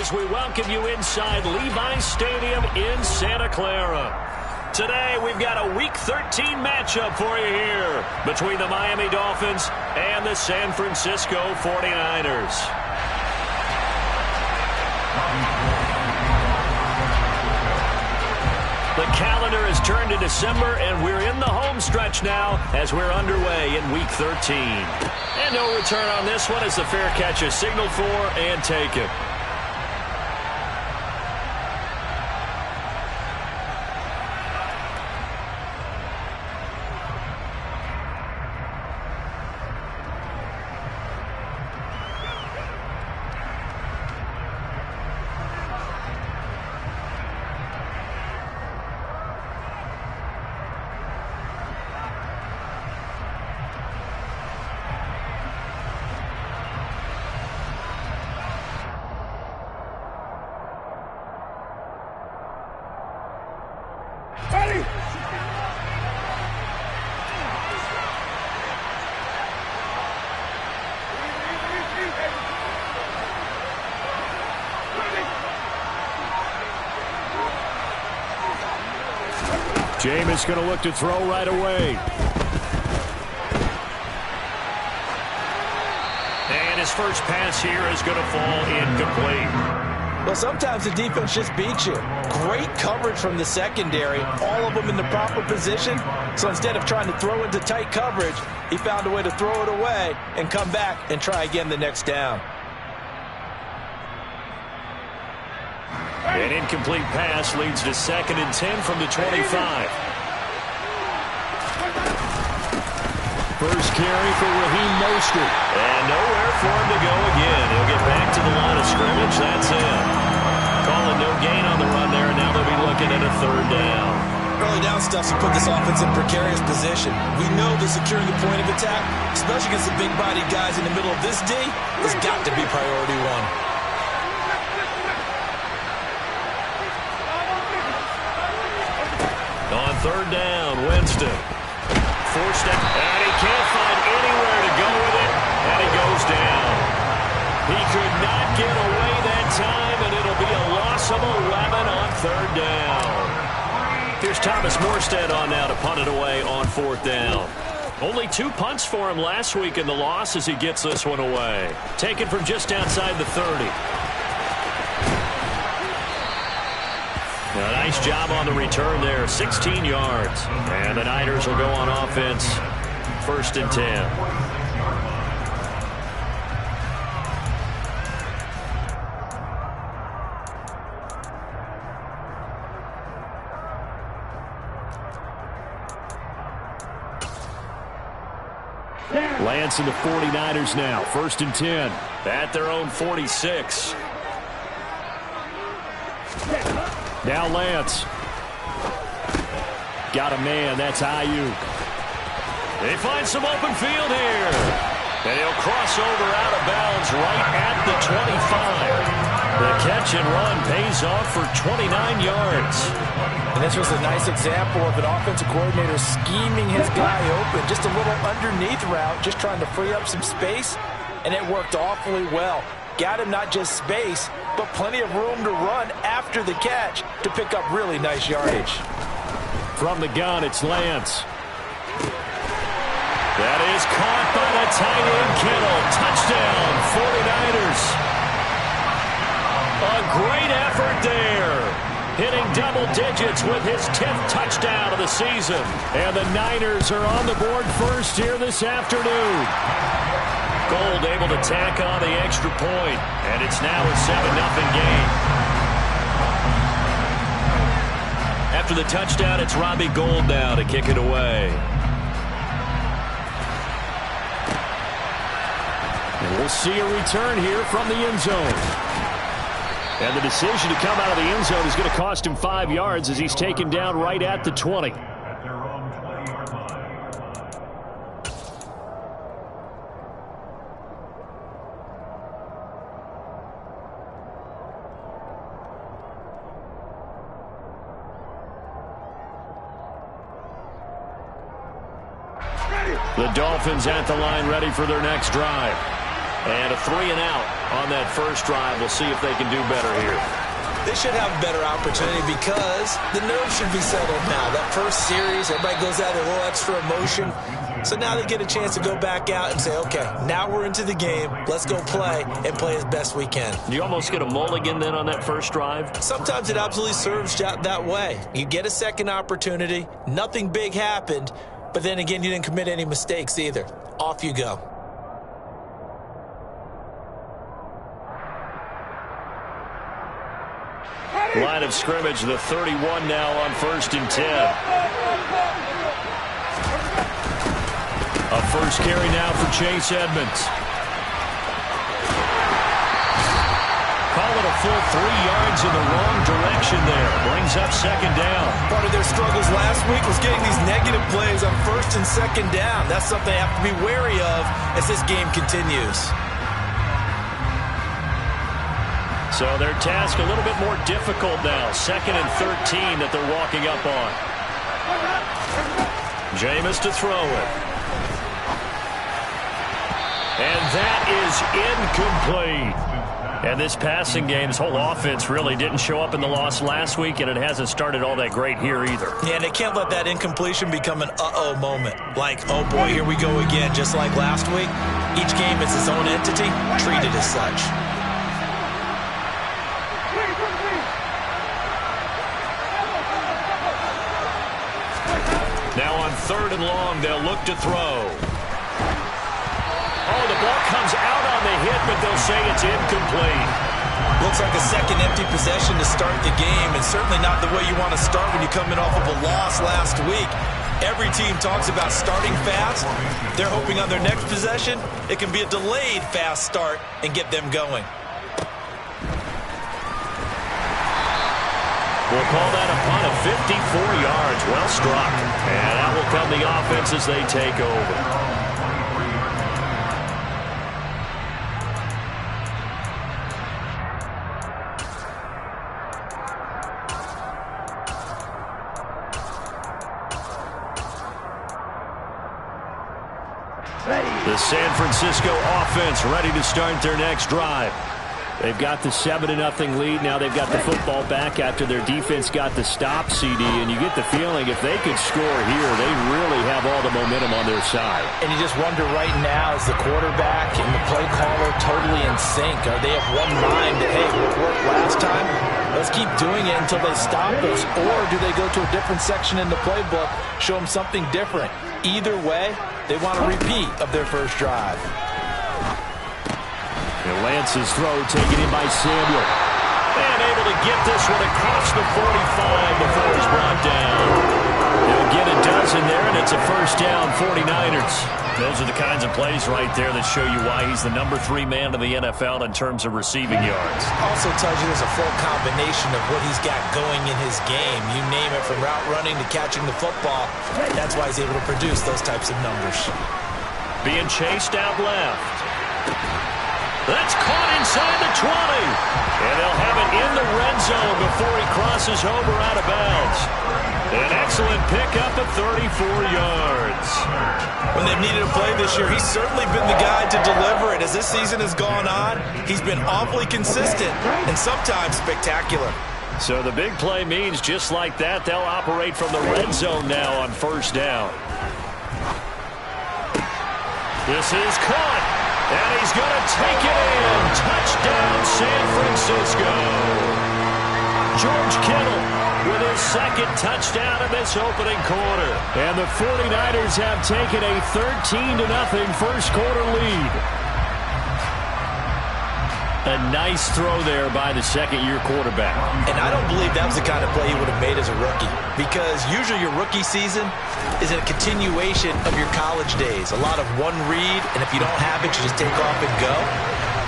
as we welcome you inside Levi's Stadium in Santa Clara. Today, we've got a Week 13 matchup for you here between the Miami Dolphins and the San Francisco 49ers. The calendar has turned to December, and we're in the home stretch now as we're underway in Week 13. And no return on this one as the fair catch is signaled for and taken. Jameis going to look to throw right away. And his first pass here is going to fall incomplete. Well, sometimes the defense just beats you. Great coverage from the secondary, all of them in the proper position. So instead of trying to throw into tight coverage, he found a way to throw it away and come back and try again the next down. An incomplete pass leads to 2nd and 10 from the 25. First carry for Raheem Mostert. And nowhere for him to go again. He'll get back to the line of scrimmage. That's it. Calling no gain on the run there, and now they'll be looking at a 3rd down. Early down stuff to put this offense in precarious position. We know that securing the point of attack, especially against the big-bodied guys in the middle of this D, has got to be priority one. On 3rd down, Winston. Forced it, and he can't find anywhere to go with it, and he goes down. He could not get away that time, and it'll be a loss of 11 on 3rd down. Here's Thomas Morstead on now to punt it away on 4th down. Only 2 punts for him last week in the loss as he gets this one away. Taken from just outside the 30. A nice job on the return there, 16 yards. And the Niners will go on offense, 1st and 10. Lance and the 49ers now, 1st and 10. At their own 46. Now Lance. Got a man, that's Ayuk. They find some open field here. And he'll cross over out of bounds right at the 25. The catch and run pays off for 29 yards. And this was a nice example of an offensive coordinator scheming his guy open. Just a little underneath route, just trying to free up some space. And it worked awfully well. Got him not just space, but plenty of room to run after the catch to pick up really nice yardage. From the gun, it's Lance. That is caught by the tight end, Kittle. Touchdown, 49ers. A great effort there. Hitting double digits with his 10th touchdown of the season. And the Niners are on the board first here this afternoon. Gold able to tack on the extra point, and it's now a 7-0 game. After the touchdown, it's Robbie Gould now to kick it away. And we'll see a return here from the end zone. And the decision to come out of the end zone is going to cost him 5 yards as he's taken down right at the 20. The Dolphins at the line ready for their next drive. And a 3-and-out on that first drive. We'll see if they can do better here. They should have a better opportunity because the nerves should be settled now. That first series, everybody goes out with a little extra emotion. So now they get a chance to go back out and say, okay, now we're into the game. Let's go play and play as best we can. Do you almost get a mulligan then on that first drive? Sometimes it absolutely serves that way. You get a second opportunity. Nothing big happened. But then again, you didn't commit any mistakes either. Off you go. Line of scrimmage, the 31 now on 1st and 10. A first carry now for Chase Edmonds. Call it a full 3 yards in the wrong direction there. Brings up 2nd down. Part of their struggles last week was getting these negative plays on 1st and 2nd down. That's something they have to be wary of as this game continues. So their task a little bit more difficult now. 2nd and 13 that they're walking up on. Jameis to throw it. And that is incomplete. And this passing game, this whole offense really didn't show up in the loss last week, and it hasn't started all that great here either. Yeah, and they can't let that incompletion become an uh-oh moment. Like, oh boy, here we go again, just like last week. Each game is its own entity, treated as such. Now on 3rd and long, they'll look to throw. Oh, the ball comes out on the hit, but they'll say it's incomplete. Looks like a second empty possession to start the game, and certainly not the way you want to start when you're coming off of a loss last week. Every team talks about starting fast. They're hoping on their next possession, it can be a delayed fast start and get them going. We'll call that a punt of 54 yards. Well struck. And out will come the offense as they take over. The San Francisco offense ready to start their next drive. They've got the 7-0 lead. Now they've got the football back after their defense got the stop, CD. And you get the feeling if they could score here, they really have all the momentum on their side. And you just wonder right now, is the quarterback and the play caller totally in sync? Are they of one mind that, hey, what worked last time? Let's keep doing it until they stop us. Or do they go to a different section in the playbook, show them something different? Either way, they want a repeat of their first drive. And Lance's throw taken in by Samuel. And able to get this one across the 45 before he's brought down. He'll get a dozen there, and it's a first down, 49ers. Those are the kinds of plays right there that show you why he's the number 3 man in the NFL in terms of receiving yards. Also tells you there's a full combination of what he's got going in his game. You name it, from route running to catching the football. That's why he's able to produce those types of numbers. Being chased out left. That's caught inside the 20. And they'll have it in the red zone before he crosses over out of bounds. An excellent pickup of 34 yards. When they've needed a play this year, he's certainly been the guy to deliver it. As this season has gone on, he's been awfully consistent and sometimes spectacular. So the big play means just like that, they'll operate from the red zone now on first down. This is caught. And he's going to take it in. Touchdown, San Francisco. George Kittle with his 2nd touchdown in this opening quarter. And the 49ers have taken a 13-0 first quarter lead. A nice throw there by the second-year quarterback. And I don't believe that was the kind of play he would have made as a rookie, because usually your rookie season is a continuation of your college days. A lot of one read, and if you don't have it, you just take off and go.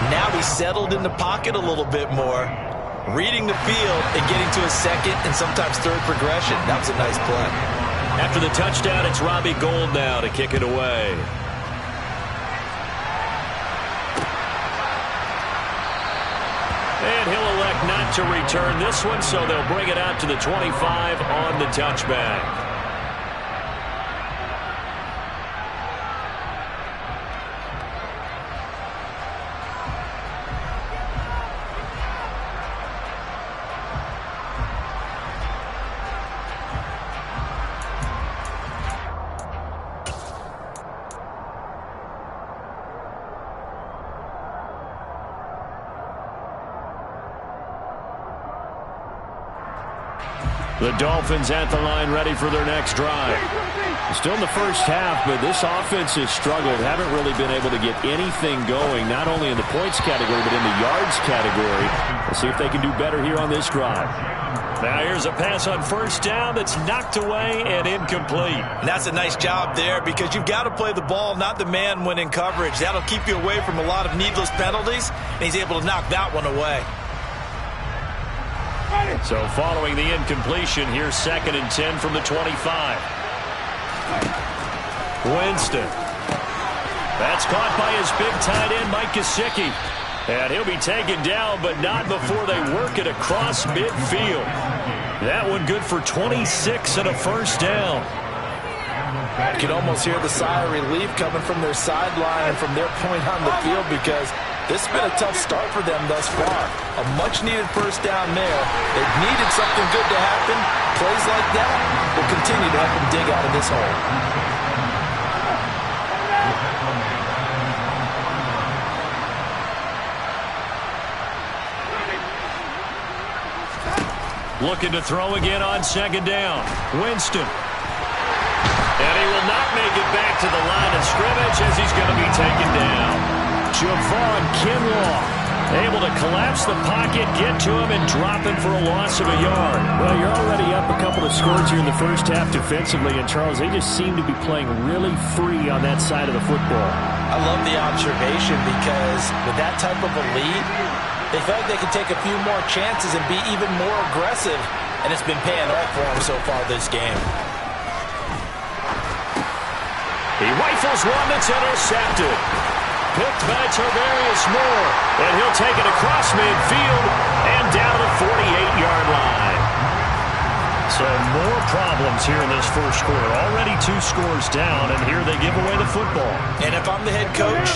Now he's settled in the pocket a little bit more, reading the field and getting to a second and sometimes third progression. That was a nice play. After the touchdown, it's Robbie Gould now to kick it away. And he'll elect not to return this one, so they'll bring it out to the 25 on the touchback. The Dolphins at the line ready for their next drive. Still in the first half, but this offense has struggled. Haven't really been able to get anything going, not only in the points category, but in the yards category. We'll see if they can do better here on this drive. Now here's a pass on first down that's knocked away and incomplete. And that's a nice job there because you've got to play the ball, not the man when in coverage. That'll keep you away from a lot of needless penalties, and he's able to knock that one away. So following the incompletion, here's 2nd and 10 from the 25. Winston. That's caught by his big tight end, Mike Gesicki. And he'll be taken down, but not before they work it across midfield. That one good for 26 and a first down. You can almost hear the sigh of relief coming from their sideline and from their point on the field because this has been a tough start for them thus far. A much-needed first down there. They've needed something good to happen. Plays like that will continue to help them dig out of this hole. Looking to throw again on 2nd down. Winston. And he will not make it back to the line of scrimmage as he's going to be taken down. Javon Kinlaw able to collapse the pocket, get to him, and drop him for a loss of a yard. Well, you're already up a couple of scores here in the first half defensively, and Charles, they just seem to be playing really free on that side of the football. I love the observation because with that type of a lead, they feel like they can take a few more chances and be even more aggressive, and it's been paying off for them so far this game. He rifles one that's intercepted. Picked by Tarvarius Moore, and he'll take it across midfield and down the 48-yard line. So more problems here in this first quarter. Already 2 scores down, and here they give away the football. And if I'm the head coach,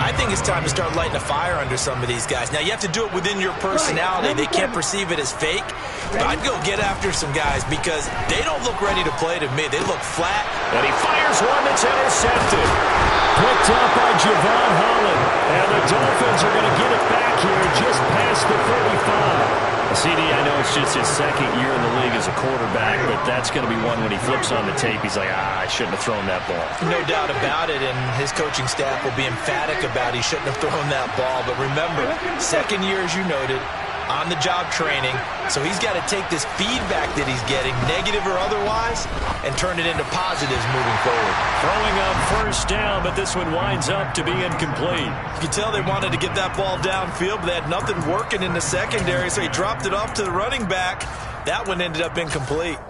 I think it's time to start lighting a fire under some of these guys. Now, you have to do it within your personality. They can't perceive it as fake. But I'd go get after some guys because they don't look ready to play to me. They look flat. And he fires one that's intercepted. Picked up by Javon Holland. And the Dolphins are going to get it back here just past the 35. CD, I know it's just his 2nd year in the league as a quarterback, but that's going to be one when he flips on the tape. He's like, I shouldn't have thrown that ball. No doubt about it, and his coaching staff will be emphatic about he shouldn't have thrown that ball. But remember, 2nd year, as you noted, on-the-job training, so he's got to take this feedback that he's getting, negative or otherwise, and turn it into positives moving forward. Throwing on first down, but this one winds up to be incomplete. You can tell they wanted to get that ball downfield, but they had nothing working in the secondary, so he dropped it off to the running back. That one ended up incomplete.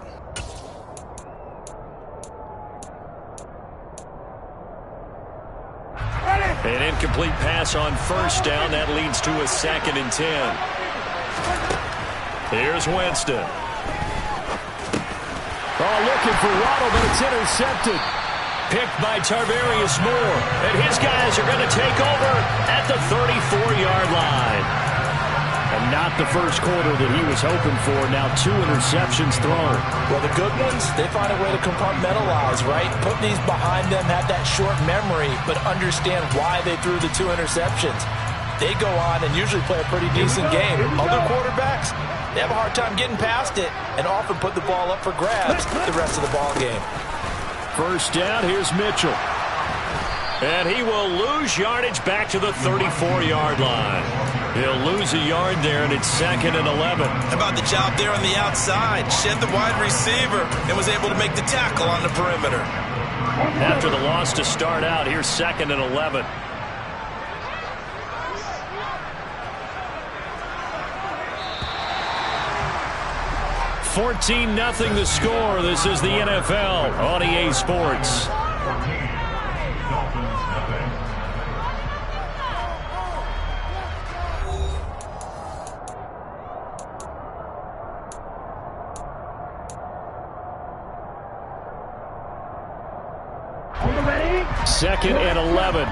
An incomplete pass on first down. That leads to a 2nd and 10. Here's Winston. Oh, looking for Waddle, but it's intercepted. Picked by Tarvarius Moore. And his guys are going to take over at the 34-yard line. And not the first quarter that he was hoping for. Now 2 interceptions thrown. Well, the good ones, they find a way to compartmentalize, right? Put these behind them, have that short memory, but understand why they threw the 2 interceptions. They go on and usually play a pretty decent game. Other quarterbacks, they have a hard time getting past it and often put the ball up for grabs the rest of the ball game. First down, here's Mitchell. And he will lose yardage back to the 34-yard line. He'll lose a yard there, and it's 2nd and 11. How about the job there on the outside? Shed the wide receiver and was able to make the tackle on the perimeter. After the loss to start out, here's 2nd and 11. $14-0 the score. This is the NFL on EA Sports. Second and 11.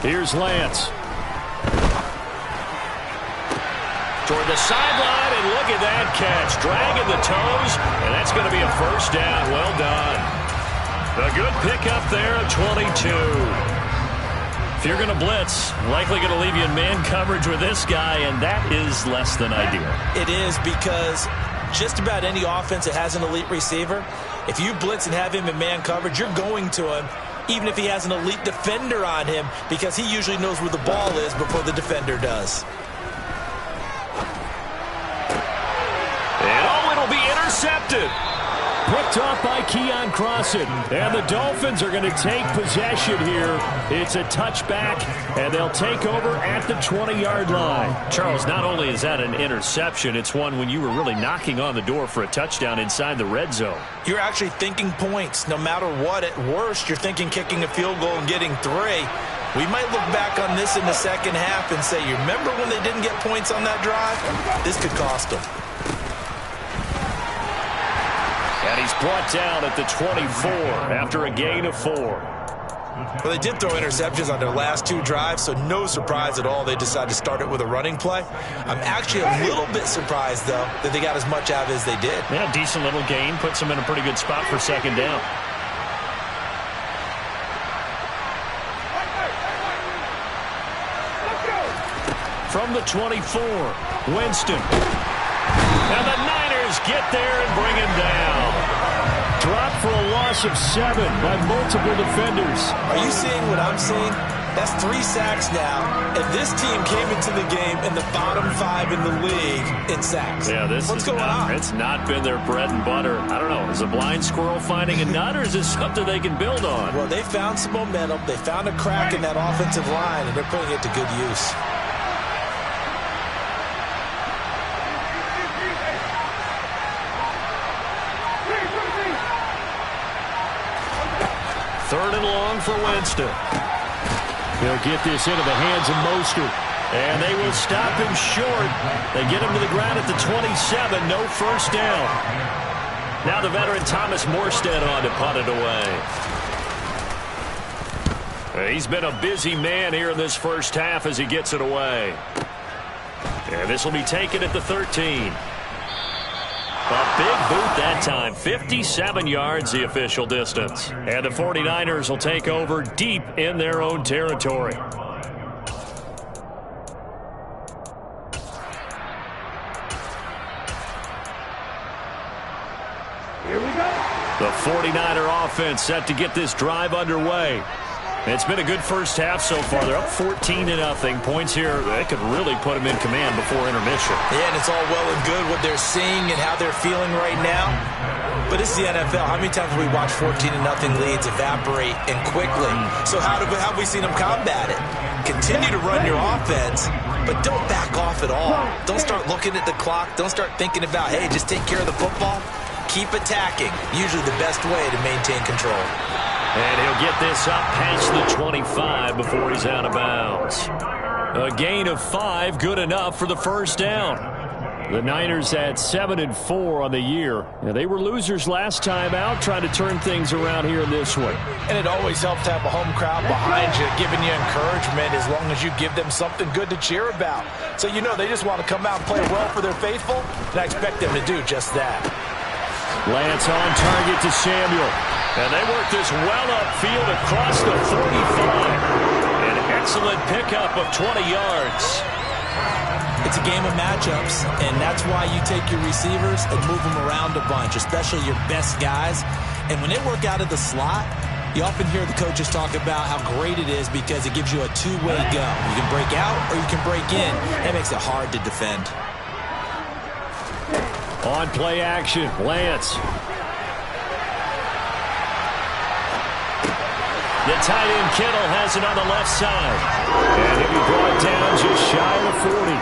Here's Lance. Toward the sideline, and look at that catch. Dragging the toes, and that's going to be a first down. Well done. A good pickup there of 22. If you're going to blitz, likely going to leave you in man coverage with this guy, and that is less than ideal. It is, because just about any offense that has an elite receiver, if you blitz and have him in man coverage, you're going to him, even if he has an elite defender on him, because he usually knows where the ball is before the defender does. And it'll be intercepted. Picked off by Keon Crossan. And the Dolphins are going to take possession here. It's a touchback, and they'll take over at the 20-yard line. Charles, not only is that an interception, it's one when you were really knocking on the door for a touchdown inside the red zone. You're actually thinking points. No matter what, at worst, you're thinking kicking a field goal and getting 3. We might look back on this in the second half and say, you remember when they didn't get points on that drive? This could cost them. And he's brought down at the 24 after a gain of 4. Well, they did throw interceptions on their last 2 drives, so no surprise at all they decided to start it with a running play. I'm actually a little bit surprised, though, that they got as much out of it as they did. Yeah, decent little gain. Puts them in a pretty good spot for second down. From the 24, Winston. And the Niners get there and bring him down. Dropped for a loss of 7 by multiple defenders. Are you seeing what I'm seeing? That's 3 sacks now, and this team came into the game in the bottom 5 in the league in sacks. Yeah, What's going on? It's not been their bread and butter. I don't know. Is a blind squirrel finding a nut, or is this something they can build on? Well, they found some momentum. They found a crack in that offensive line, and they're putting it to good use. Third and long for Winston. He'll get this into the hands of Mostert. And they will stop him short. They get him to the ground at the 27. No first down. Now the veteran Thomas Morstead on to punt it away. He's been a busy man here in this first half as he gets it away. And this will be taken at the 13. A big boot that time. 57 yards the official distance. And the 49ers will take over deep in their own territory. Here we go. The 49er offense set to get this drive underway. It's been a good first half so far. They're up 14-0. Points here, that could really put them in command before intermission. Yeah, and it's all well and good what they're seeing and how they're feeling right now. But it's the NFL. How many times have we watched 14-0 leads evaporate and quickly? So how have we seen them combat it? Continue to run your offense, but don't back off at all. Don't start looking at the clock. Don't start thinking about, hey, just take care of the football. Keep attacking. Usually the best way to maintain control. And he'll get this up past the 25 before he's out of bounds. A gain of 5, good enough for the first down. The Niners at 7-4 on the year. Yeah, they were losers last time out, trying to turn things around here in this one. And it always helps to have a home crowd behind you, giving you encouragement as long as you give them something good to cheer about. So you know they just want to come out and play well for their faithful, and I expect them to do just that. Lance on target to Samuel. And they work this well upfield across the 45. An excellent pickup of 20 yards. It's a game of matchups, and that's why you take your receivers and move them around a bunch, especially your best guys. And when they work out of the slot, you often hear the coaches talk about how great it is because it gives you a two-way go. You can break out or you can break in. That makes it hard to defend. On play action, Lance. The tight end Kittle has it on the left side. And he'll be brought down just shy of 40.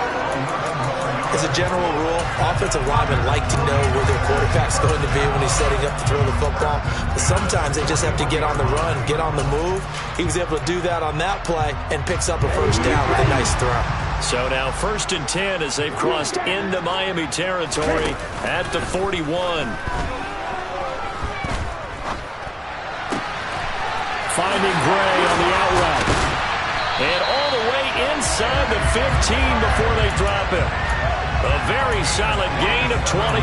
As a general rule, offensive linemen like to know where their quarterback's going to be when he's setting up to throw the football. But sometimes they just have to get on the run, get on the move. He was able to do that on that play and picks up a first down with a nice throw. So now 1st and 10 as they've crossed into Miami territory at the 41. Finding Gray on the out route. And all the way inside the 15 before they drop him. A very solid gain of 27.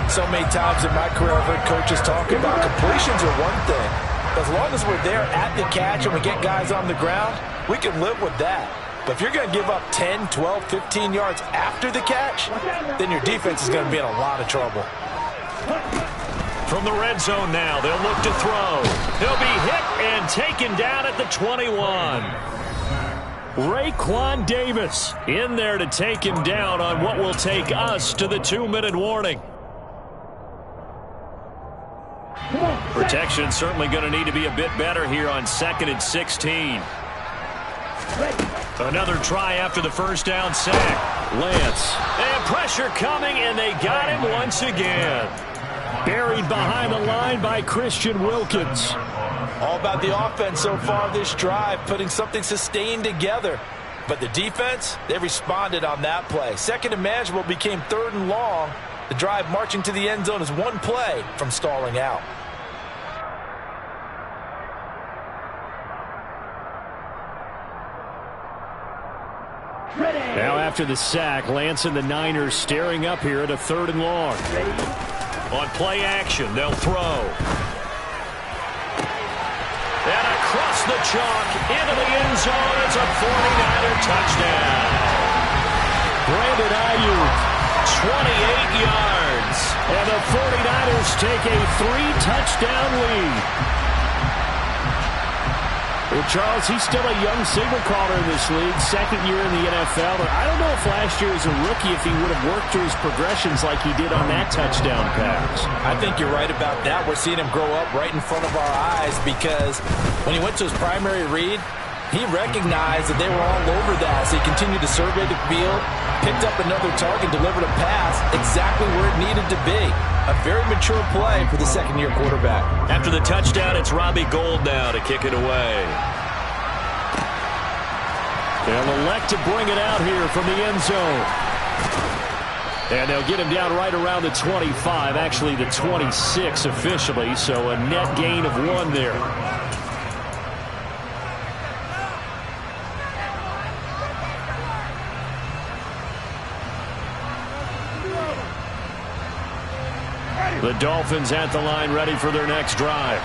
So many times in my career I've heard coaches talk about completions are one thing, As long as we're there at the catch and we get guys on the ground, we can live with that. But if you're going to give up 10, 12, 15 yards after the catch, then your defense is going to be in a lot of trouble. From the red zone now, they'll look to throw. He'll be hit and taken down at the 21. Raekwon Davis in there to take him down on what will take us to the 2-minute warning. Protection certainly going to need to be a bit better here on 2nd and 16. Another try after the first down sack. Lance. And pressure coming, and they got him once again. Buried behind the line by Christian Wilkins. All about the offense so far this drive, putting something sustained together. But the defense, they responded on that play. Second and manageable became 3rd and long. The drive marching to the end zone is one play from stalling out. Now after the sack, Lance and the Niners staring up here at a 3rd and long. On play action, they'll throw. And across the chalk into the end zone. It's a 49er touchdown. Brandon Ayuk, 28 yards. and the 49ers take a 3-touchdown lead. Well, Charles, he's still a young signal caller in this league, 2nd year in the NFL. But I don't know if last year as a rookie if he would have worked through his progressions like he did on that touchdown pass. I think you're right about that. We're seeing him grow up right in front of our eyes because when he went to his primary read, he recognized that they were all over that. So he continued to survey the field, picked up another target, delivered a pass exactly where it needed to be. A very mature play for the 2nd-year quarterback. After the touchdown, it's Robbie Gould now to kick it away. They'll elect to bring it out here from the end zone. And they'll get him down right around the 25, actually the 26 officially, so a net gain of 1 there. The Dolphins at the line ready for their next drive.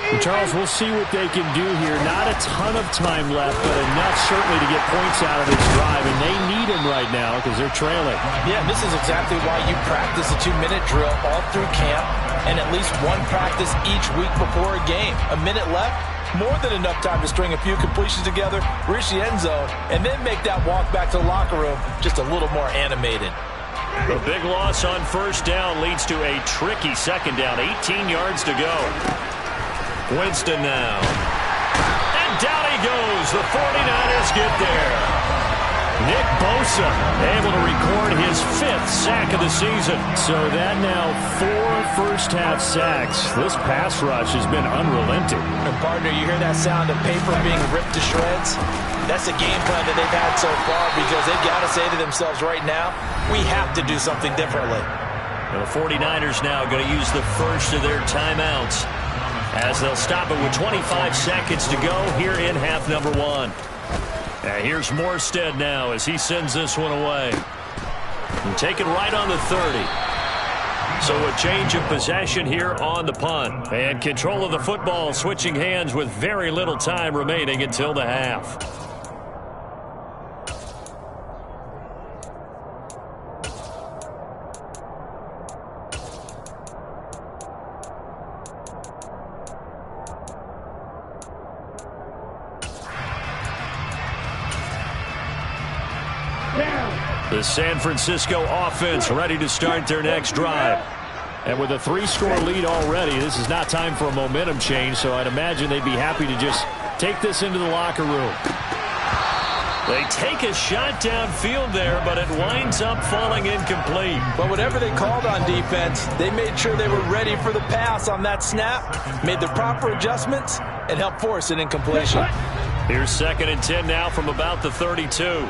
And Charles, we'll see what they can do here. Not a ton of time left, but enough certainly to get points out of this drive, and they need them right now because they're trailing. Yeah, this is exactly why you practice a 2-minute drill all through camp and at least one practice each week before a game. A minute left, more than enough time to string a few completions together, reach the end zone, and then make that walk back to the locker room just a little more animated. A big loss on first down leads to a tricky 2nd down. 18 yards to go. Winston now. And down he goes. The 49ers get there. Nick Bosa able to record his 5th sack of the season. So that now 4 first-half sacks. This pass rush has been unrelenting. And partner, you hear that sound of paper being ripped to shreds? That's the game plan that they've had so far because they've got to say to themselves right now, we have to do something differently. And the 49ers now going to use the first of their timeouts as they'll stop it with 25 seconds to go here in half number 1. Now here's Morstead now as he sends this one away. And take it right on the 30. So a change of possession here on the punt. And control of the football switching hands with very little time remaining until the half. The San Francisco offense ready to start their next drive. And with a 3-score lead already, this is not time for a momentum change, so I'd imagine they'd be happy to just take this into the locker room. They take a shot downfield there, but it winds up falling incomplete. But whatever they called on defense, they made sure they were ready for the pass on that snap, made the proper adjustments, and helped force an incompletion. Here's 2nd and 10 now from about the 32.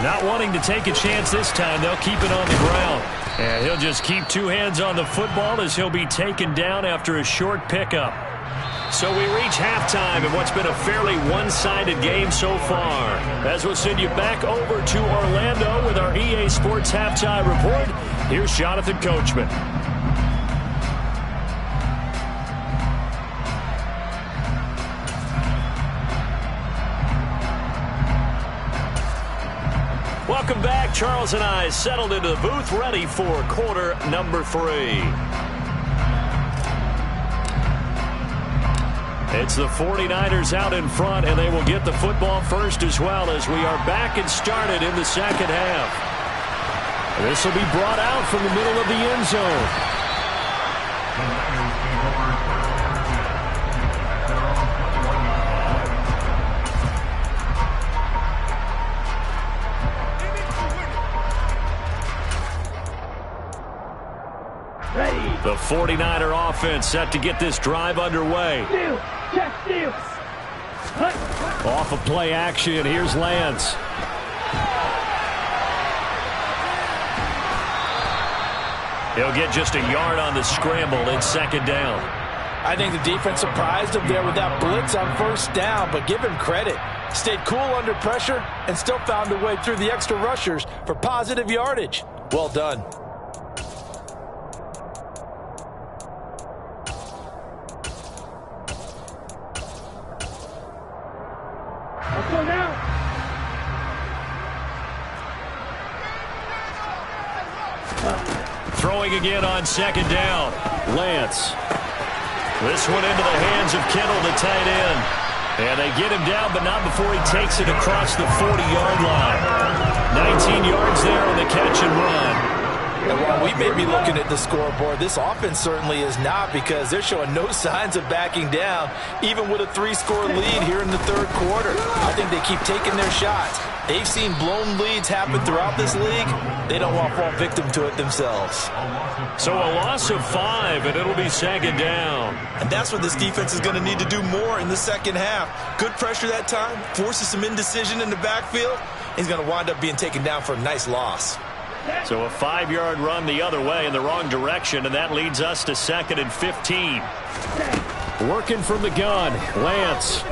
Not wanting to take a chance this time, they'll keep it on the ground. And he'll just keep 2 hands on the football as he'll be taken down after a short pickup. So we reach halftime in what's been a fairly one-sided game so far. As we'll send you back over to Orlando with our EA Sports Halftime Report, here's Jonathan Coachman. Welcome back. Charles and I settled into the booth, ready for quarter number 3. It's the 49ers out in front, and they will get the football first as well as we are back and started in the second half. This will be brought out from the middle of the end zone. The 49er offense set to get this drive underway. Off of play action, here's Lance. He'll get just a yard on the scramble in second down. I think the defense surprised him there with that blitz on first down, but give him credit. Stayed cool under pressure and still found a way through the extra rushers for positive yardage. Well done. Throwing again on second down. Lance. This one into the hands of Kittle, the tight end. And they get him down, but not before he takes it across the 40-yard line. 19 yards there on the catch and run. And while we may be looking at the scoreboard, this offense certainly is not, because they're showing no signs of backing down, even with a 3-score lead here in the third quarter. I think they keep taking their shots. They've seen blown leads happen throughout this league. They don't want to fall victim to it themselves. So a loss of 5, and it'll be second down. And that's what this defense is going to need to do more in the second half. Good pressure that time, forces some indecision in the backfield. He's going to wind up being taken down for a nice loss. So a 5-yard run the other way in the wrong direction, and that leads us to 2nd and 15. Working from the gun, Lance.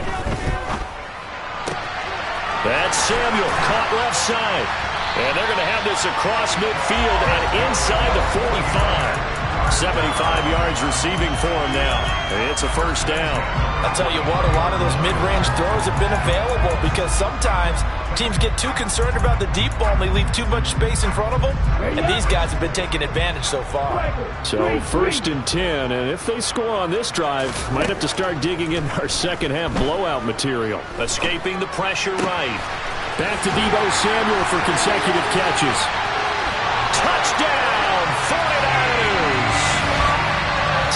That's Samuel, caught left side. And they're going to have this across midfield and inside the 45. 75 yards receiving for him now. It's a first down. I'll tell you what, a lot of those mid-range throws have been available, because sometimes teams get too concerned about the deep ball and they leave too much space in front of them. And these guys have been taking advantage so far. So 1st and 10, and if they score on this drive, might have to start digging in our second half blowout material. Escaping the pressure right. Back to Deebo Samuel for consecutive catches. Touchdown, 49ers!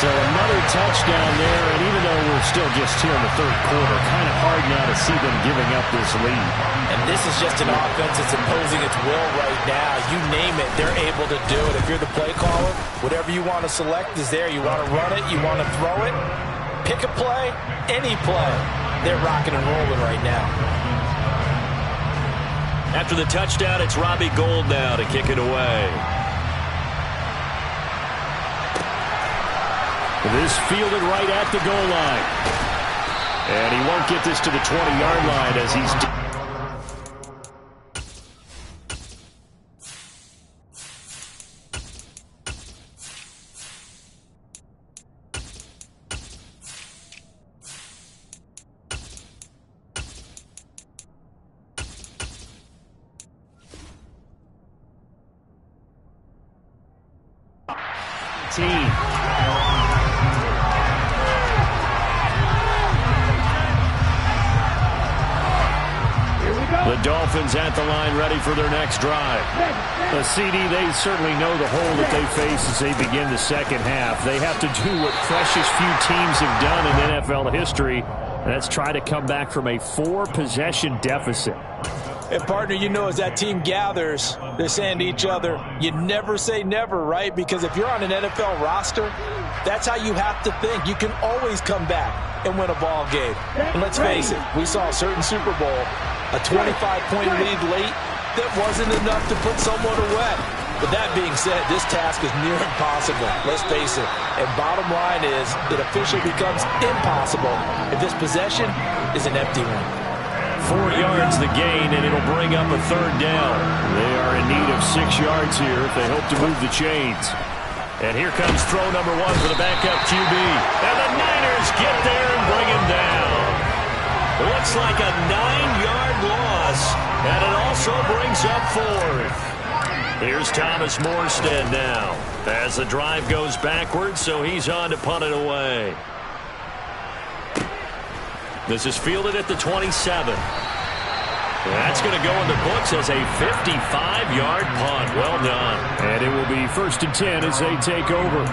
So another touchdown there, and even though we're still just here in the third quarter, kind of hard now to see them giving up this lead. And this is just an offense that's imposing its will right now. You name it, they're able to do it. If you're the play caller, whatever you want to select is there. You want to run it, you want to throw it, pick a play, any play. They're rocking and rolling right now. After the touchdown, it's Robbie Gould now to kick it away. This fielded right at the goal line. And he won't get this to the 20-yard line as he's... The Dolphins at the line, ready for their next drive. The CD, they certainly know the hole that they face as they begin the second half. They have to do what precious few teams have done in NFL history, and that's try to come back from a 4-possession deficit. And partner, you know, as that team gathers, they're saying to each other, you never say never, right? Because if you're on an NFL roster, that's how you have to think. You can always come back and win a ball game. And let's face it, we saw a certain Super Bowl, a 25-point lead late that wasn't enough to put someone away. But that being said, this task is near impossible. Let's face it. And bottom line is, it officially becomes impossible if this possession is an empty one. 4 yards the gain, and it'll bring up a third down. They are in need of 6 yards here if they hope to move the chains. And here comes throw number 1 for the backup QB. And the Niners get there and bring him down. It looks like a 9-yard loss. us, and it also brings up fourth. Here's Thomas Morstead now as the drive goes backwards, so he's on to punt it away. This is fielded at the 27. That's going to go in the books as a 55-yard punt. Well done. And it will be 1st and 10 as they take over.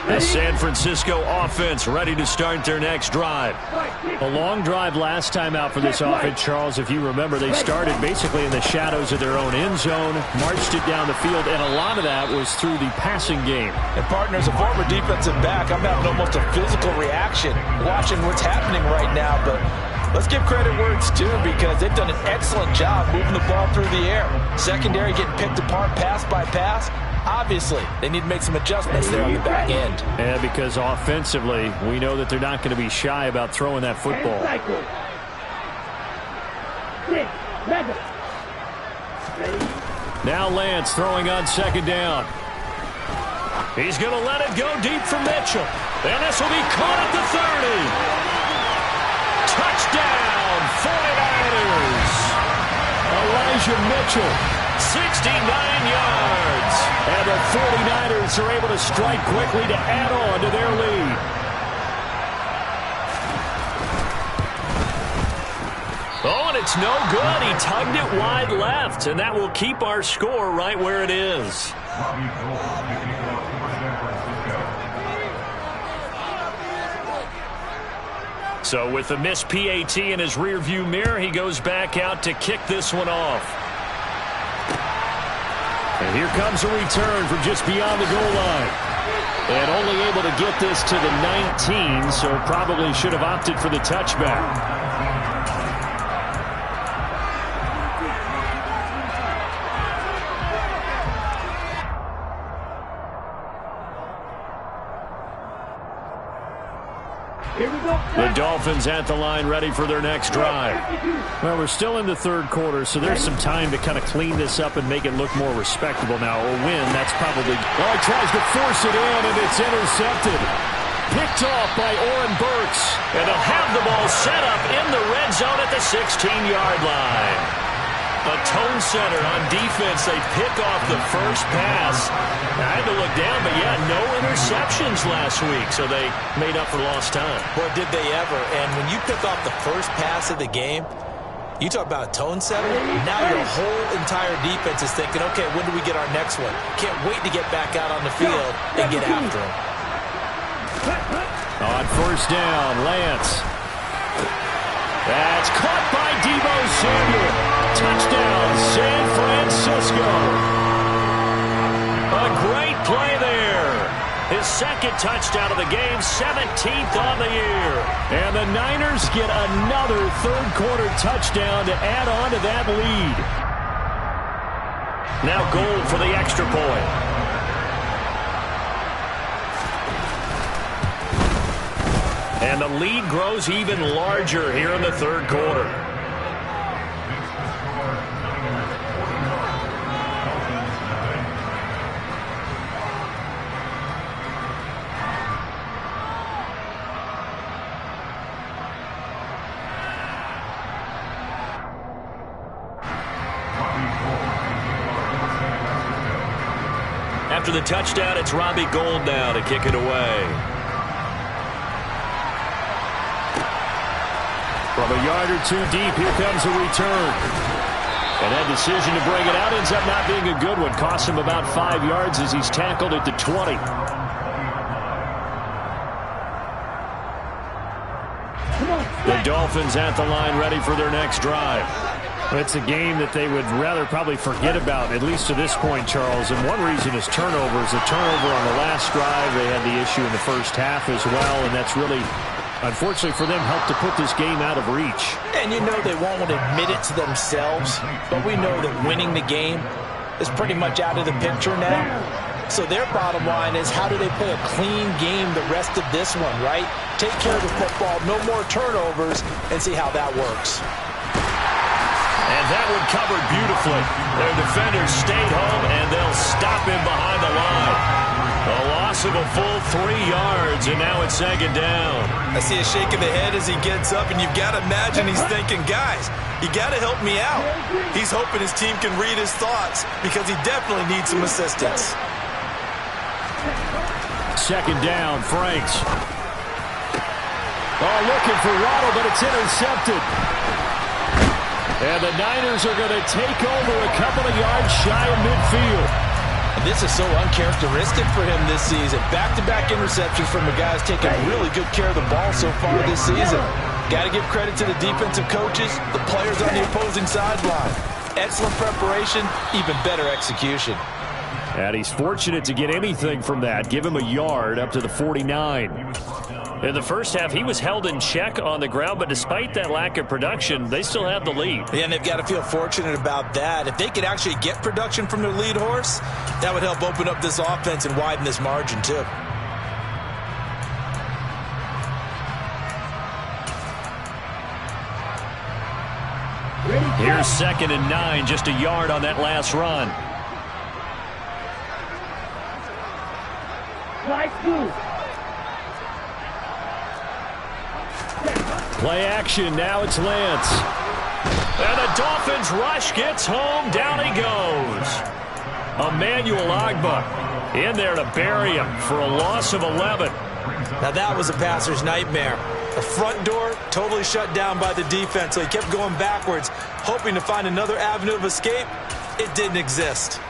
The San Francisco offense ready to start their next drive. A long drive last time out for this offense, Charles. If you remember, they started basically in the shadows of their own end zone, marched it down the field, and a lot of that was through the passing game. And partner, as a former defensive back, I'm having almost a physical reaction watching what's happening right now. But let's give credit where it's due, because they've done an excellent job moving the ball through the air. Secondary getting picked apart pass by pass. Obviously, they need to make some adjustments there on the back end. Yeah, because offensively, we know that they're not going to be shy about throwing that football. Now Lance throwing on 2nd down. He's going to let it go deep for Mitchell. And this will be caught at the 30. Touchdown, 49ers. Elijah Mitchell. 69 yards. And the 49ers are able to strike quickly to add on to their lead. Oh, and it's no good. He tugged it wide left, and that will keep our score right where it is. So with the missed PAT in his rearview mirror, he goes back out to kick this one off. And here comes a return from just beyond the goal line. And only able to get this to the 19, so probably should have opted for the touchback. The Dolphins at the line ready for their next drive. Well, we're still in the 3rd quarter, so there's some time to kind of clean this up and make it look more respectable now. A win, that's probably... Oh, he tries to force it in, and it's intercepted. Picked off by Oren Burks. And they'll have the ball set up in the red zone at the 16-yard line. A tone setter on defense. They pick off the first pass. I had to look down, but yeah, no interceptions last week, so they made up for lost time. Boy, did they ever. And when you pick off the first pass of the game, you talk about a tone setter. Now your whole entire defense is thinking, okay, when do we get our next one? Can't wait to get back out on the field and get after him. On 1st down, Lance. That's caught by Deebo Samuel. Touchdown, San Francisco. A great play there. His 2nd touchdown of the game, 17th on the year. And the Niners get another 3rd quarter touchdown to add on to that lead. Now goal for the extra point. And the lead grows even larger here in the 3rd quarter. After the touchdown, it's Robbie Gould now to kick it away. From a yard or two deep, here comes a return. And that decision to bring it out ends up not being a good one. Costs him about 5 yards as he's tackled at the 20. The Dolphins at the line ready for their next drive. It's a game that they would rather probably forget about, at least to this point, Charles. And one reason is turnovers. The turnover on the last drive, they had the issue in the first half as well, and that's really, unfortunately for them, helped to put this game out of reach. And you know they won't want to admit it to themselves, but we know that winning the game is pretty much out of the picture now. So their bottom line is, how do they play a clean game the rest of this one, right? Take care of the football, no more turnovers, and see how that works. And that one covered beautifully. Their defenders stayed home, and they'll stop him behind the line. A loss of a full 3 yards, and now it's second down. I see a shake of the head as he gets up, and you've got to imagine he's thinking, guys, you got to help me out. He's hoping his team can read his thoughts because he definitely needs some assistance. Second down, Franks. Oh, looking for Waddle, but it's intercepted. And the Niners are going to take over a couple of yards shy of midfield. And this is so uncharacteristic for him this season. Back-to-back interceptions from a guy who's taken really good care of the ball so far this season. Got to give credit to the defensive coaches, the players on the opposing sideline. Excellent preparation, even better execution. And he's fortunate to get anything from that. Give him a yard up to the 49. In the first half, he was held in check on the ground, but despite that lack of production, they still have the lead. Yeah, and they've got to feel fortunate about that. If they could actually get production from their lead horse, that would help open up this offense and widen this margin, too. Here's 2nd and 9, just a yard on that last run. Play action, now it's Lance. And the Dolphins rush gets home, down he goes. Emmanuel Ogbah in there to bury him for a loss of 11. Now that was a passer's nightmare. The front door totally shut down by the defense, so he kept going backwards, hoping to find another avenue of escape. It didn't exist.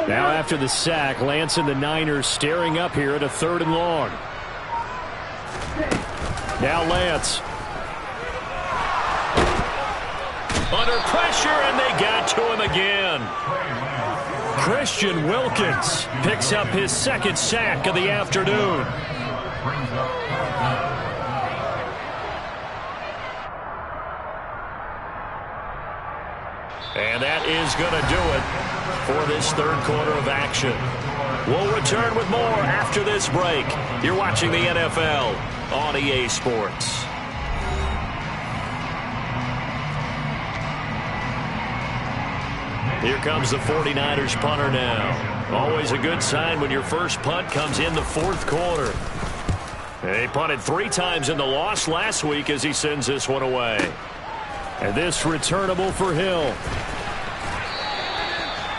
Now after the sack, Lance and the Niners staring up here at a 3rd and long. Now Lance. Under pressure, and they got to him again. Christian Wilkins picks up his 2nd sack of the afternoon. And that is going to do it for this 3rd quarter of action. We'll return with more after this break. You're watching the NFL on EA Sports. Here comes the 49ers punter now. Always a good sign when your first punt comes in the 4th quarter. He punted 3 times in the loss last week as he sends this one away. And this returnable for Hill.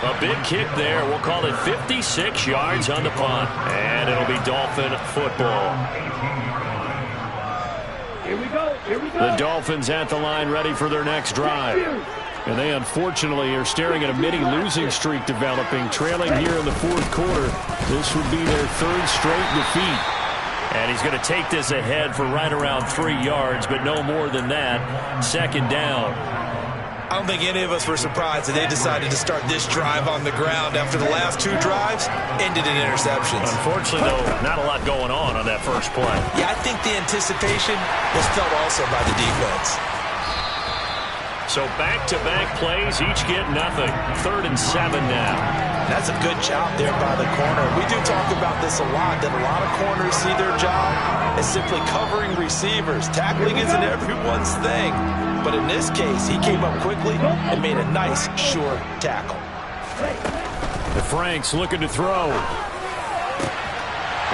A big kick there. We'll call it 56 yards on the punt. And it'll be Dolphin football. Here we go. Here we go. The Dolphins at the line ready for their next drive. And they unfortunately are staring at a mini losing streak developing, trailing here in the 4th quarter. This would be their 3rd straight defeat. And he's going to take this ahead for right around 3 yards, but no more than that. 2nd down. I don't think any of us were surprised that they decided to start this drive on the ground after the last 2 drives ended in interceptions. Unfortunately, though, not a lot going on that first play. Yeah, I think the anticipation was felt also by the defense. So back-to-back plays, each get nothing. 3rd and 7 now. That's a good job there by the corner. We do talk about this a lot, that a lot of corners see their job as simply covering receivers. Tackling isn't everyone's thing. But in this case, he came up quickly and made a nice, sure tackle. The Franks looking to throw.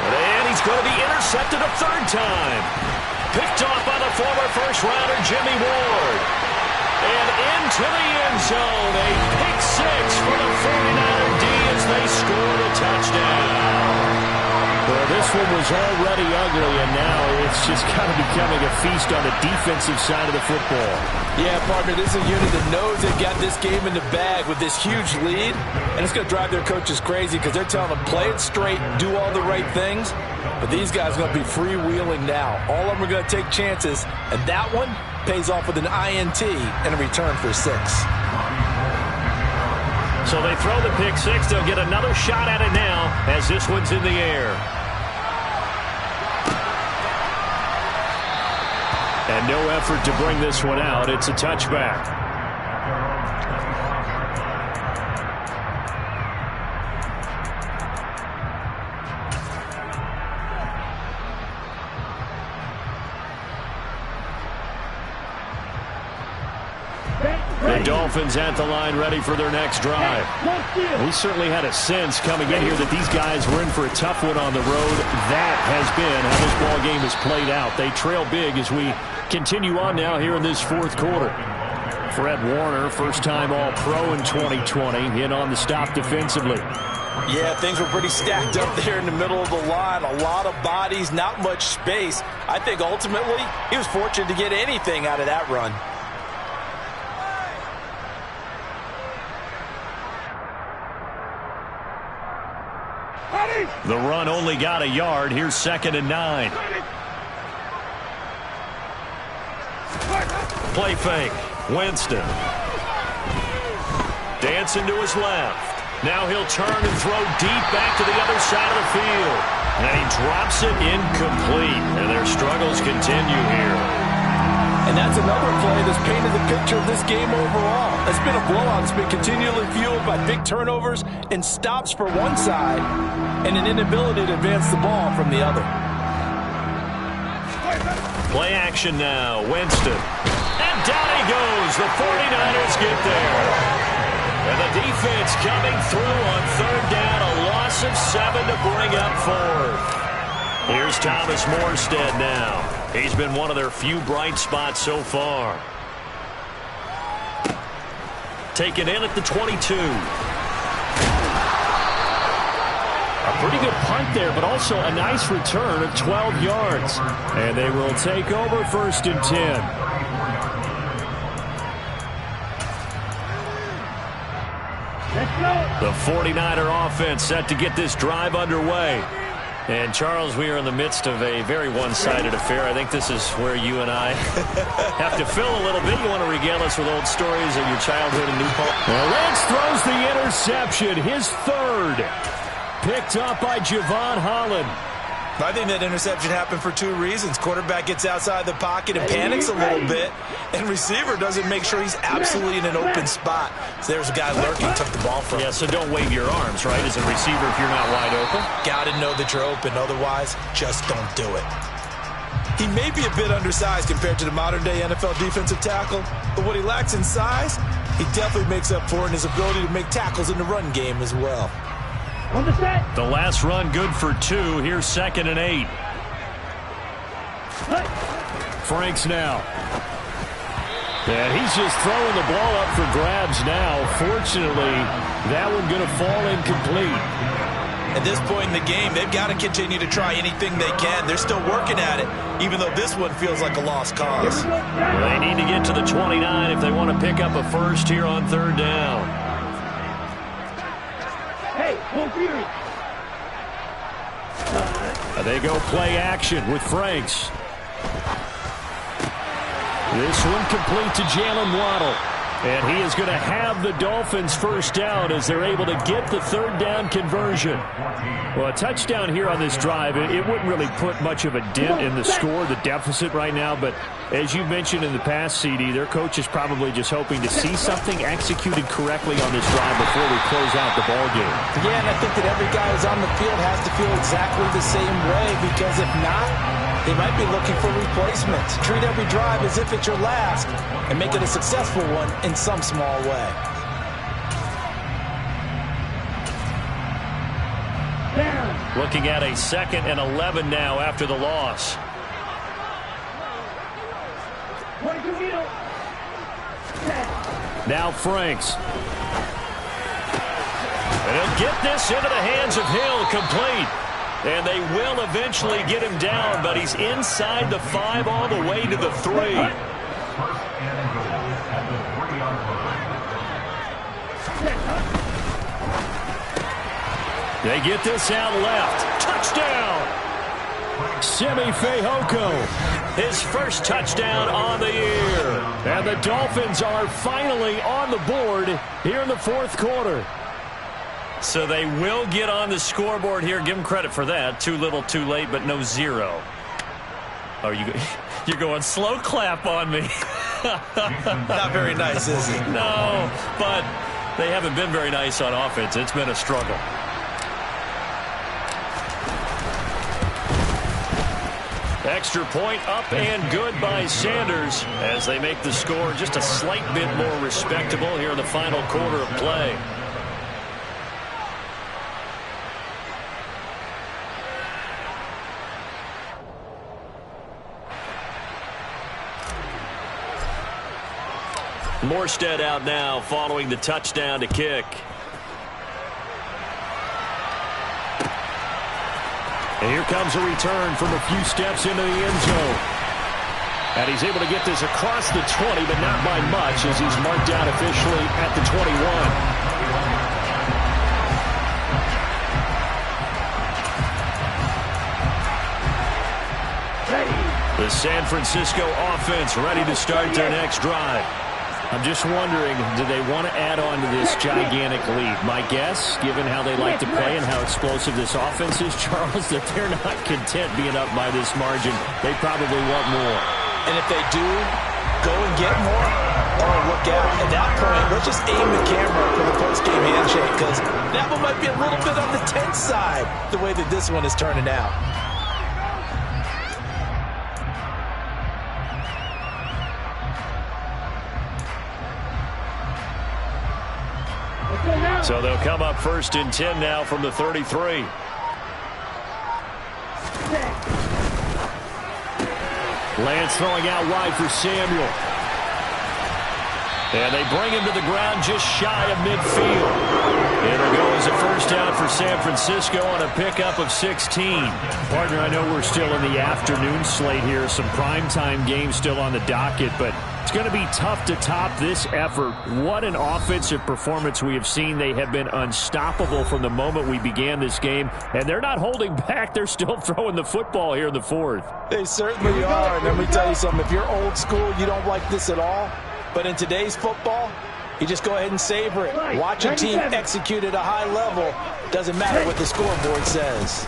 And he's going to be intercepted a 3rd time. Picked off by the former first-rounder Jimmy Ward. And into the end zone, a pick 6 for the 49er D as they score the touchdown. Well, this one was already ugly, and now it's just kind of becoming a feast on the defensive side of the football. Yeah, partner, this is a unit that knows they've got this game in the bag with this huge lead, and it's going to drive their coaches crazy because they're telling them play it straight, do all the right things, but these guys are going to be freewheeling now. All of them are going to take chances, and that one pays off with an INT and a return for 6. So they throw the pick 6. They'll get another shot at it now as this one's in the air. And no effort to bring this one out. It's a touchback. The Dolphins at the line ready for their next drive. We certainly had a sense coming in here that these guys were in for a tough one on the road. That has been how this ball game has played out. They trail big as we continue on now here in this fourth quarter. Fred Warner, first-time All-Pro in 2020, in on the stop defensively. Yeah, things were pretty stacked up there in the middle of the line. A lot of bodies, not much space. I think ultimately he was fortunate to get anything out of that run. The run only got a yard. Here's 2nd and 9. Play fake. Winston. Dancing to his left. Now he'll turn and throw deep back to the other side of the field. And he drops it incomplete. And their struggles continue here. And that's another play that's painted the picture of this game overall. It's been a blowout. It's been continually fueled by big turnovers and stops for one side and an inability to advance the ball from the other. Play action now. Winston. And down he goes. The 49ers get there. And the defense coming through on 3rd down. A loss of 7 to bring up 4th. Here's Thomas Morstead now. He's been one of their few bright spots so far. Taken in at the 22. A pretty good punt there, but also a nice return of 12 yards. And they will take over 1st and 10. The 49er offense set to get this drive underway. And, Charles, we are in the midst of a very one-sided affair. I think this is where you and I have to fill a little bit. You want to regale us with old stories of your childhood in New Paltz? Well, Lance throws the interception, his 3rd. Picked up by Javon Holland. I think that interception happened for 2 reasons. Quarterback gets outside the pocket and panics a little bit, and receiver doesn't make sure he's absolutely in an open spot. So there's a guy lurking, took the ball from him. Yeah, so don't wave your arms, right, as a receiver if you're not wide open? Got to know that you're open. Otherwise, just don't do it. He may be a bit undersized compared to the modern-day NFL defensive tackle, but what he lacks in size, he definitely makes up for in his ability to make tackles in the run game as well. The last run good for 2. Here's 2nd and 8. Franks now. And he's just throwing the ball up for grabs now. Fortunately, that one going to fall incomplete. At this point in the game, they've got to continue to try anything they can. They're still working at it, even though this one feels like a lost cause. They need to get to the 29 if they want to pick up a first here on 3rd down. They go play action with Franks. This one complete to Jalen Waddle. And he is going to have the Dolphins first down as they're able to get the 3rd down conversion. Well, a touchdown here on this drive, it wouldn't really put much of a dent in the score, the deficit right now. But as you mentioned in the past, CD, their coach is probably just hoping to see something executed correctly on this drive before we close out the ball game. Yeah, and I think that every guy who's on the field has to feel exactly the same way, because if not, they might be looking for replacements. Treat every drive as if it's your last and make it a successful one in some small way. Looking at a 2nd and 11 now after the loss. Now Franks. And he'll get this into the hands of Hill, complete. And they will eventually get him down, but he's inside the 5 all the way to the 3. They get this out left. Touchdown! Simi Fehoko, his first touchdown on the year. And the Dolphins are finally on the board here in the 4th quarter. So they will get on the scoreboard here. Give them credit for that. Too little, too late, but no 0. Oh, you're going slow clap on me. Not very nice, is it? No, but they haven't been very nice on offense. It's been a struggle. extra point up and good by Sanders as they make the score just a slight bit more respectable here in the final quarter of play. Morstead out now following the touchdown to kick. And here comes a return from a few steps into the end zone. And he's able to get this across the 20, but not by much as he's marked out officially at the 21. The San Francisco offense ready to start their next drive. I'm just wondering, do they want to add on to this gigantic lead? My guess, given how they like to play and how explosive this offense is, Charles, that they're not content being up by this margin. They probably want more. And if they do go and get more, oh, look out. At that point, let's just aim the camera for the post-game handshake, because that one might be a little bit on the tense side, the way that this one is turning out. So they'll come up 1st and 10 now from the 33. Lance throwing out wide for Samuel. And they bring him to the ground just shy of midfield. It'll go as a first down for San Francisco on a pickup of 16. Partner, I know we're still in the afternoon slate here. Some primetime games still on the docket, but it's going to be tough to top this effort. What an offensive performance we have seen. They have been unstoppable from the moment we began this game, and they're not holding back. They're still throwing the football here in the 4th. They certainly are. And let me tell you something. If you're old school, you don't like this at all. But in today's football, you just go ahead and savor it. Watch a team execute at a high level. Doesn't matter what the scoreboard says.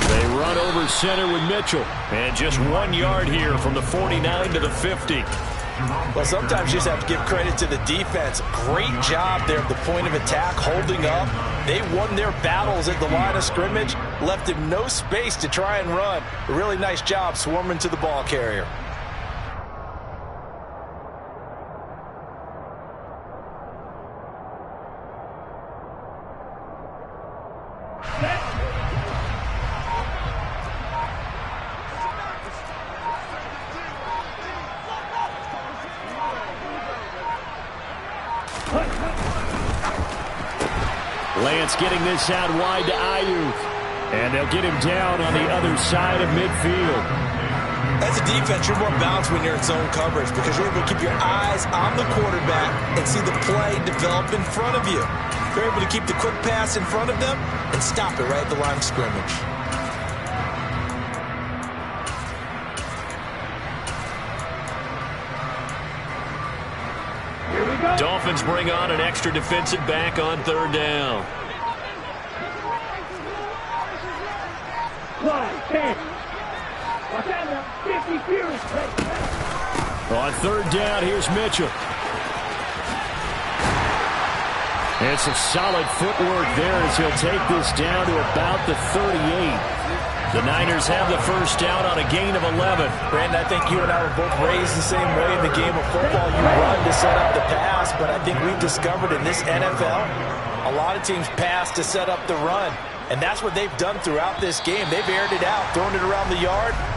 They run over center with Mitchell. And just 1 yard here from the 49 to the 50. Well, sometimes you just have to give credit to the defense. Great job there at the point of attack, holding up. They won their battles at the line of scrimmage, left him no space to try and run. A really nice job swarming to the ball carrier. Lance getting this out wide to Ayuk. And they'll get him down on the other side of midfield. As a defense, you're more balanced when you're in zone coverage because you're able to keep your eyes on the quarterback and see the play develop in front of you. You're able to keep the quick pass in front of them and stop it right at the line of scrimmage. Dolphins bring on an extra defensive back on 3rd down. On 3rd down, here's Mitchell. And some solid footwork there as he'll take this down to about the 38. The Niners have the first down on a gain of 11. Brandon, I think you and I were both raised the same way in the game of football. You run to set up the pass, but I think we've discovered in this NFL, a lot of teams pass to set up the run. And that's what they've done throughout this game. They've aired it out, thrown it around the yard.